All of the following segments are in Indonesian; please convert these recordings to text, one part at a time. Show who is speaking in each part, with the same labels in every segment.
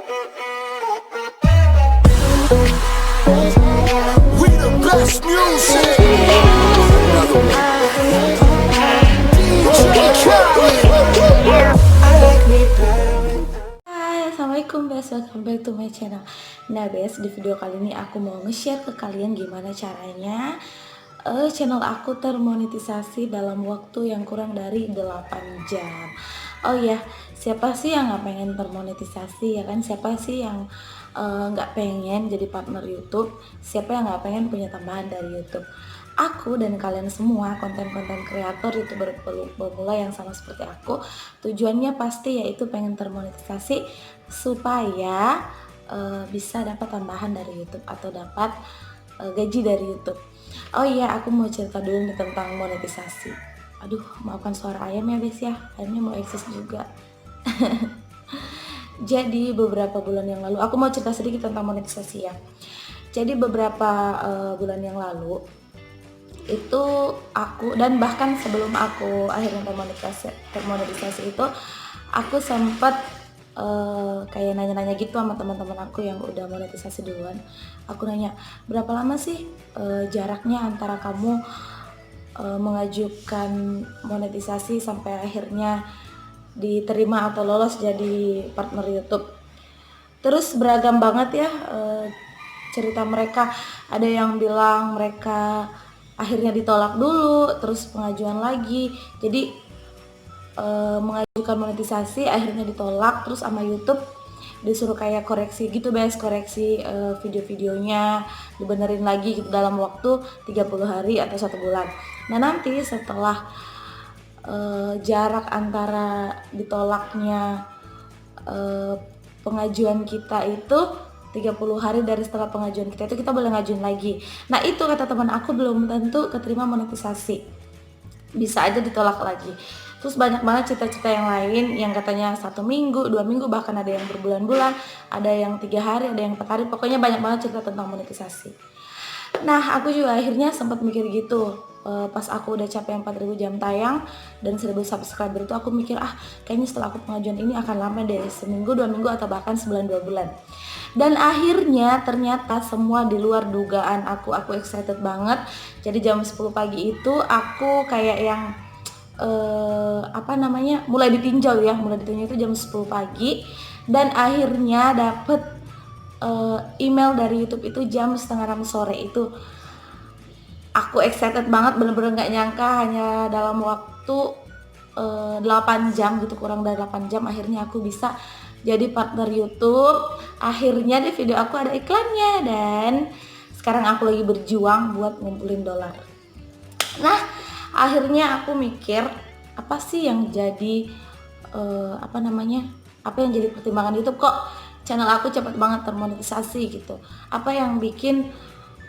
Speaker 1: We the best music. Another one. DJ Khaled.
Speaker 2: Hai, assalamualaikum guys, welcome back to my channel. Nah guys, di video kali ini aku mau nge-share ke kalian gimana caranya channel aku termonetisasi dalam waktu yang kurang dari 8 jam. Oh ya, siapa sih yang nggak pengen termonetisasi ya kan? Siapa sih yang nggak pengen jadi partner YouTube? Siapa yang nggak pengen punya tambahan dari YouTube? Aku dan kalian semua konten-konten kreator itu bermula yang sama seperti aku, tujuannya pasti yaitu pengen termonetisasi supaya bisa dapat tambahan dari YouTube atau dapat gaji dari YouTube. Oh iya, aku mau cerita dulu nih tentang monetisasi. Aduh, maafkan suara ayam ya guys ya, ayamnya mau eksis juga. Jadi beberapa bulan yang lalu, aku mau cerita sedikit tentang monetisasi ya. Jadi beberapa bulan yang lalu itu aku, dan bahkan sebelum aku akhirnya termonetisasi itu, aku sempat kayak nanya-nanya gitu sama teman-teman aku yang udah monetisasi duluan. Aku nanya, berapa lama sih jaraknya antara kamu mengajukan monetisasi sampai akhirnya diterima atau lolos jadi partner YouTube. Terus beragam banget ya cerita mereka. Ada yang bilang mereka akhirnya ditolak dulu, terus pengajuan lagi. Jadi mengajukan monetisasi akhirnya ditolak, terus sama YouTube disuruh kayak koreksi gitu guys, koreksi video-videonya, dibenerin lagi gitu dalam waktu 30 hari atau 1 bulan. Nah nanti setelah jarak antara ditolaknya pengajuan kita itu 30 hari dari setelah pengajuan kita itu kita boleh ngajuin lagi. Nah itu kata teman aku belum tentu keterima monetisasi, bisa aja ditolak lagi. Terus banyak banget cerita-cerita yang lain yang katanya 1 minggu, 2 minggu, bahkan ada yang berbulan-bulan, ada yang 3 hari, ada yang 4 hari, pokoknya banyak banget cerita tentang monetisasi. Nah aku juga akhirnya sempat mikir gitu, pas aku udah capai 4.000 jam tayang dan 1.000 subscriber itu aku mikir, kayaknya setelah aku pengajuan ini akan lama deh, seminggu, 2 minggu, atau bahkan sebulan, 2 bulan. Dan akhirnya ternyata semua di luar dugaan aku excited banget. Jadi jam 10 pagi itu aku kayak yang mulai ditinjau itu jam 10 pagi, dan akhirnya dapet email dari YouTube itu jam setengah 6 sore. Itu aku excited banget, bener-bener gak nyangka hanya dalam waktu 8 jam gitu, kurang dari 8 jam akhirnya aku bisa jadi partner YouTube. Akhirnya di video aku ada iklannya, dan sekarang aku lagi berjuang buat ngumpulin dolar. Nah akhirnya aku mikir, apa sih yang jadi apa yang jadi pertimbangan YouTube kok channel aku cepet banget termonetisasi gitu. Apa yang bikin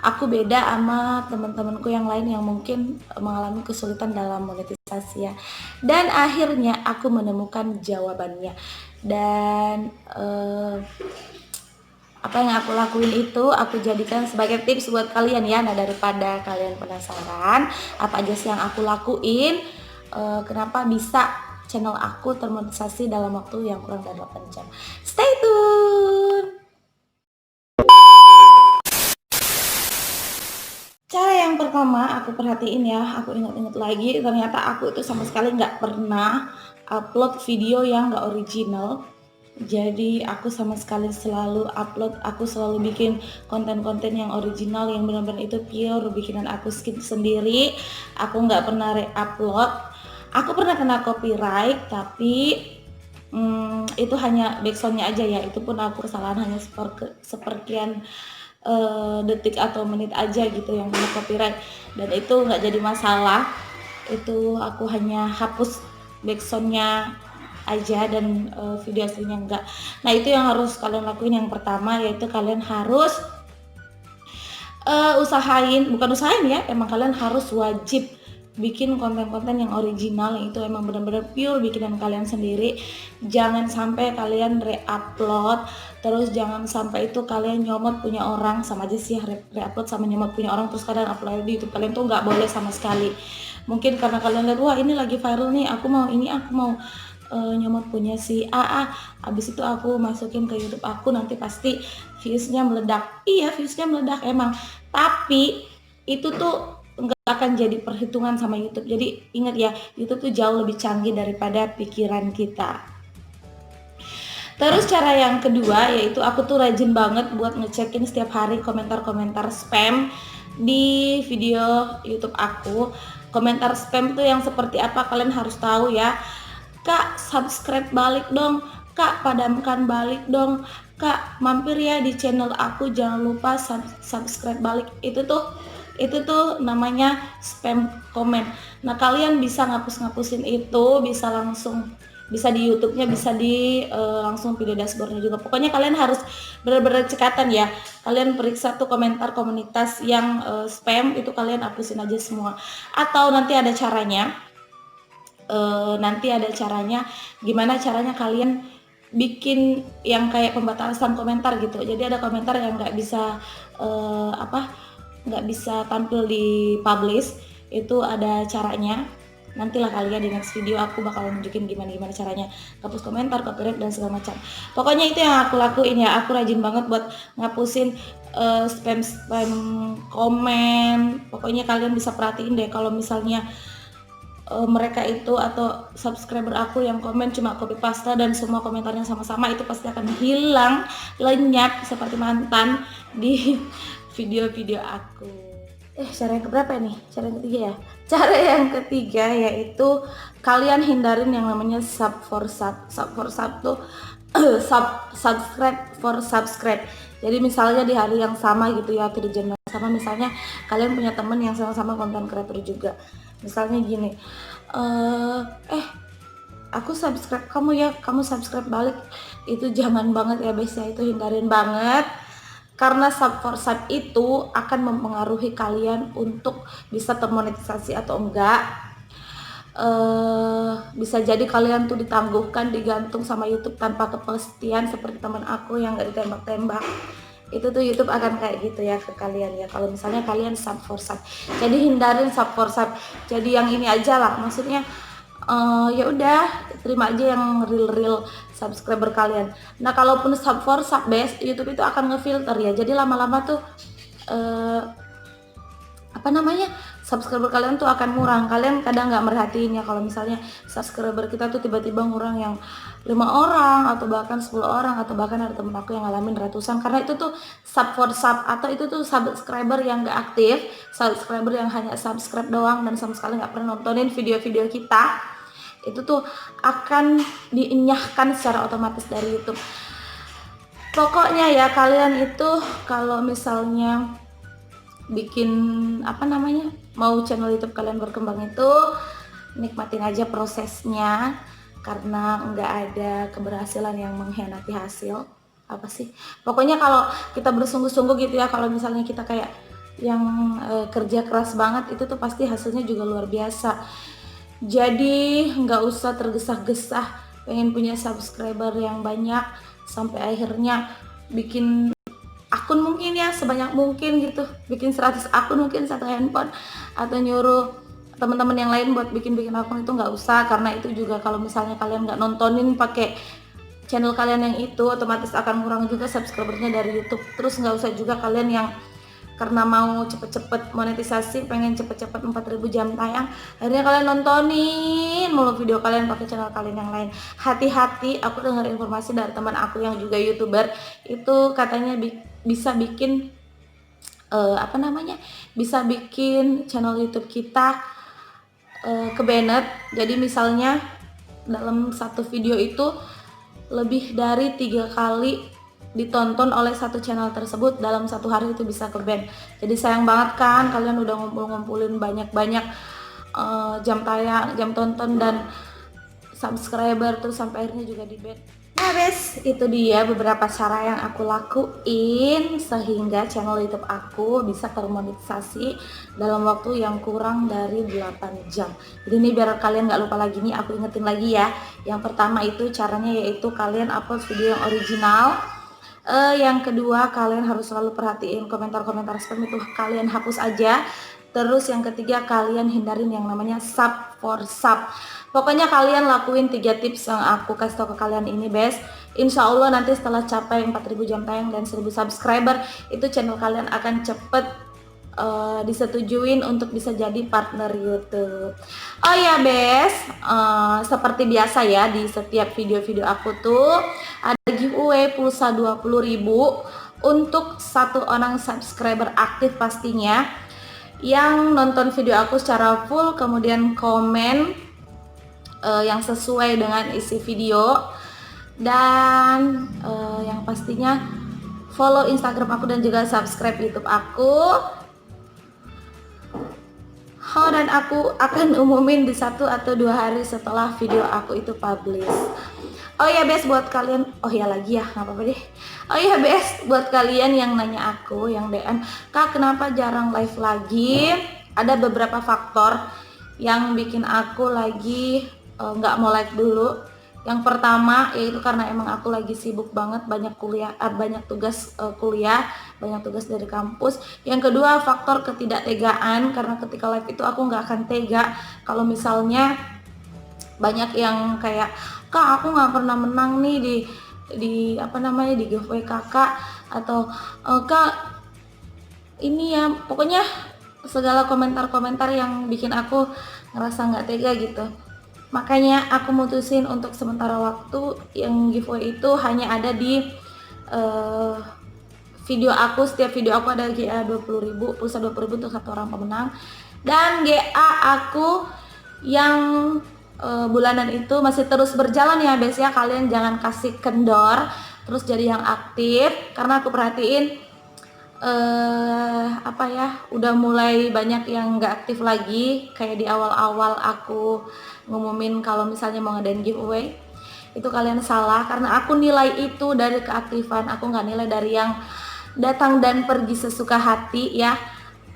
Speaker 2: aku beda sama teman-temanku yang lain yang mungkin mengalami kesulitan dalam monetisasi ya. Dan akhirnya aku menemukan jawabannya, dan apa yang aku lakuin itu aku jadikan sebagai tips buat kalian ya. Nah daripada kalian penasaran apa aja sih yang aku lakuin, kenapa bisa channel aku termonetisasi dalam waktu yang kurang dari 8 jam, stay tune. Cara yang pertama aku perhatiin ya, aku ingat-ingat lagi, ternyata aku itu sama sekali nggak pernah upload video yang nggak original. Jadi aku sama sekali selalu upload, aku selalu bikin konten-konten yang original, yang benar-benar itu pure bikinan aku sendiri. Aku nggak pernah re-upload. Aku pernah kena copyright, tapi itu hanya backsoundnya aja ya. Itu pun aku kesalahan hanya seperkian detik atau menit aja gitu yang kena copyright, dan itu nggak jadi masalah. Itu aku hanya hapus backsoundnya aja, dan video aslinya enggak. Nah itu yang harus kalian lakuin. Yang pertama yaitu kalian harus emang kalian harus wajib bikin konten-konten yang original, yang itu emang benar-benar pure bikinan kalian sendiri. Jangan sampai kalian re-upload, terus jangan sampai itu kalian nyomot punya orang. Sama aja sih re-upload sama nyomot punya orang, terus kalian upload di YouTube kalian tuh nggak boleh sama sekali. Mungkin karena kalian lihat, wah ini lagi viral nih, aku mau nyomot punya si A, abis itu aku masukin ke YouTube aku, nanti pasti viewsnya meledak. Iya, viewsnya meledak emang, tapi itu tuh nggak akan jadi perhitungan sama YouTube. Jadi ingat ya, YouTube tuh jauh lebih canggih daripada pikiran kita. Terus cara yang kedua yaitu aku tuh rajin banget buat ngecekin setiap hari komentar-komentar spam di video YouTube aku. Komentar spam tuh yang seperti apa kalian harus tahu ya. Kak, subscribe balik dong. Kak, padamkan balik dong. Kak, mampir ya di channel aku, jangan lupa subscribe balik. Itu tuh namanya spam komen. Nah, kalian bisa ngapus-ngapusin itu, bisa di YouTube-nya, bisa di langsung video dashboard-nya juga. Pokoknya kalian harus benar-benar cekatan ya. Kalian periksa tuh komentar komunitas yang spam, itu kalian hapusin aja semua. Atau nanti ada caranya. Gimana caranya kalian bikin yang kayak pembatasan komentar gitu. Jadi ada komentar yang nggak bisa nggak bisa tampil di publish, itu ada caranya. Nantilah kalian di next video aku bakal nunjukin gimana caranya hapus komentar, copyright dan segala macam. Pokoknya itu yang aku lakuin ya. Aku rajin banget buat ngapusin spam komen. Pokoknya kalian bisa perhatiin deh kalau misalnya mereka itu atau subscriber aku yang komen cuma copy paste dan semua komentarnya sama-sama, itu pasti akan hilang lenyap seperti mantan di video-video aku. Cara yang keberapa nih? Cara yang ketiga ya? Cara yang ketiga yaitu kalian hindarin yang namanya sub for sub. Sub for sub tuh subscribe for subscribe. Jadi misalnya di hari yang sama gitu ya, atau di jam yang sama, misalnya kalian punya temen yang sama-sama konten creator juga. Misalnya gini, aku subscribe kamu ya, kamu subscribe balik. Itu jangan banget ya biasanya, itu hindarin banget. Karena sub for sub itu akan mempengaruhi kalian untuk bisa termonetisasi atau enggak. Bisa jadi kalian tuh ditangguhkan, digantung sama YouTube tanpa kepastian seperti teman aku yang gak ditembak-tembak. Itu tuh YouTube akan kayak gitu ya ke kalian ya, kalau misalnya kalian sub for sub. Jadi hindarin sub for sub. Jadi yang ini aja lah, maksudnya ya udah terima aja yang real subscriber kalian. Nah, kalaupun sub for sub base, YouTube itu akan ngefilter ya. Jadi lama-lama tuh subscriber kalian tuh akan ngurang. Kalian kadang nggak merhatiin ya kalau misalnya subscriber kita tuh tiba-tiba ngurang yang 5 orang atau bahkan 10 orang, atau bahkan ada temen aku yang ngalamin ratusan, karena itu tuh sub for sub, atau itu tuh subscriber yang nggak aktif, subscriber yang hanya subscribe doang dan sama sekali nggak pernah nontonin video-video kita. Itu tuh akan dienyahkan secara otomatis dari YouTube. Pokoknya ya, kalian itu kalau misalnya bikin mau channel YouTube kalian berkembang, itu nikmatin aja prosesnya, karena nggak ada keberhasilan yang mengkhianati hasil. Pokoknya kalau kita bersungguh-sungguh gitu ya, kalau misalnya kita kayak yang kerja keras banget, itu tuh pasti hasilnya juga luar biasa. Jadi nggak usah tergesa-gesa pengen punya subscriber yang banyak sampai akhirnya bikin akun mungkin ya sebanyak mungkin gitu, bikin 100 akun mungkin satu handphone, atau nyuruh teman-teman yang lain buat bikin akun. Itu nggak usah, karena itu juga kalau misalnya kalian nggak nontonin pakai channel kalian yang itu, otomatis akan kurang juga subscribernya dari YouTube. Terus nggak usah juga kalian yang karena mau cepet-cepet monetisasi, pengen cepet-cepet 4000 jam tayang, akhirnya kalian nontonin mulu video kalian pakai channel kalian yang lain. Hati-hati, aku dengar informasi dari teman aku yang juga YouTuber, itu katanya bisa bikin bisa bikin channel YouTube kita kebanet. Jadi misalnya dalam satu video itu lebih dari 3 kali ditonton oleh satu channel tersebut, dalam satu hari itu bisa ke-ban. Jadi sayang banget kan, kalian udah ngumpulin banyak jam tayang, jam tonton dan subscriber, terus sampai akhirnya juga di-ban. Nah guys, itu dia beberapa cara yang aku lakuin sehingga channel YouTube aku bisa termonetisasi dalam waktu yang kurang dari 8 jam. Jadi ini biar kalian gak lupa lagi nih, aku ingetin lagi ya. Yang pertama itu caranya yaitu kalian upload video yang original. Yang kedua, kalian harus selalu perhatiin komentar-komentar spam, itu kalian hapus aja. Terus yang ketiga, kalian hindarin yang namanya sub for sub. Pokoknya kalian lakuin 3 tips yang aku kasih tau ke kalian ini, best. Insya Allah nanti setelah capai 4.000 jam tayang dan 1.000 subscriber, itu channel kalian akan cepet disetujuin untuk bisa jadi partner YouTube. Oh ya, best, seperti biasa ya, di setiap video-video aku tuh ada giveaway pulsa 20.000 untuk 1 orang subscriber aktif pastinya, yang nonton video aku secara full, kemudian komen yang sesuai dengan isi video, dan yang pastinya follow Instagram aku dan juga subscribe YouTube aku. Dan aku akan umumin di 1 atau 2 hari setelah video aku itu publish. Oh ya, best, buat kalian, oh ya lagi ya, nggak apa-apa deh. Oh ya, best, buat kalian yang nanya aku, yang DM, Kak kenapa jarang live lagi? Ada beberapa faktor yang bikin aku lagi nggak mau live dulu. Yang pertama yaitu karena emang aku lagi sibuk banget, banyak kuliah, banyak tugas kuliah, banyak tugas dari kampus. Yang kedua, faktor ketidaktegaan, karena ketika live itu aku nggak akan tega kalau misalnya banyak yang kayak, Kak aku nggak pernah menang nih di apa namanya, di giveaway kakak, atau Kak ini ya, pokoknya segala komentar-komentar yang bikin aku ngerasa nggak tega gitu. Makanya aku mutusin untuk sementara waktu yang giveaway itu hanya ada di video aku. Setiap video aku ada GA 20.000, pulsa 20.000 untuk 1 orang pemenang. Dan GA aku yang bulanan itu masih terus berjalan ya, bes ya. Kalian jangan kasih kendor, terus jadi yang aktif, karena aku perhatiin apa ya, udah mulai banyak yang nggak aktif lagi. Kayak di awal-awal aku ngumumin kalau misalnya mau ngadain giveaway, itu kalian salah, karena aku nilai itu dari keaktifan, aku nggak nilai dari yang datang dan pergi sesuka hati ya.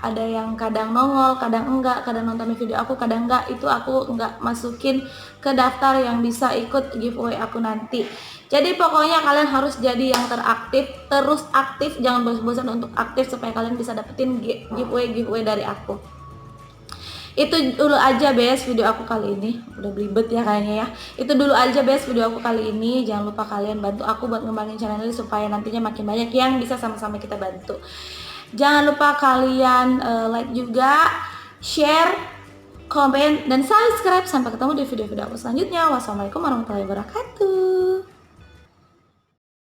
Speaker 2: Ada yang kadang nongol, kadang enggak, kadang nonton video aku, kadang enggak. Itu aku enggak masukin ke daftar yang bisa ikut giveaway aku nanti. Jadi pokoknya kalian harus jadi yang teraktif, terus aktif, jangan bosan-bosan untuk aktif supaya kalian bisa dapetin giveaway dari aku. Itu dulu aja, bes, video aku kali ini. Udah belibet ya kayaknya ya. Itu dulu aja, bes, video aku kali ini. Jangan lupa kalian bantu aku buat ngembangin channel ini supaya nantinya makin banyak yang bisa sama-sama kita bantu. Jangan lupa kalian like juga, share, komen, dan subscribe. Sampai ketemu di video-video aku selanjutnya. Wassalamualaikum warahmatullahi wabarakatuh.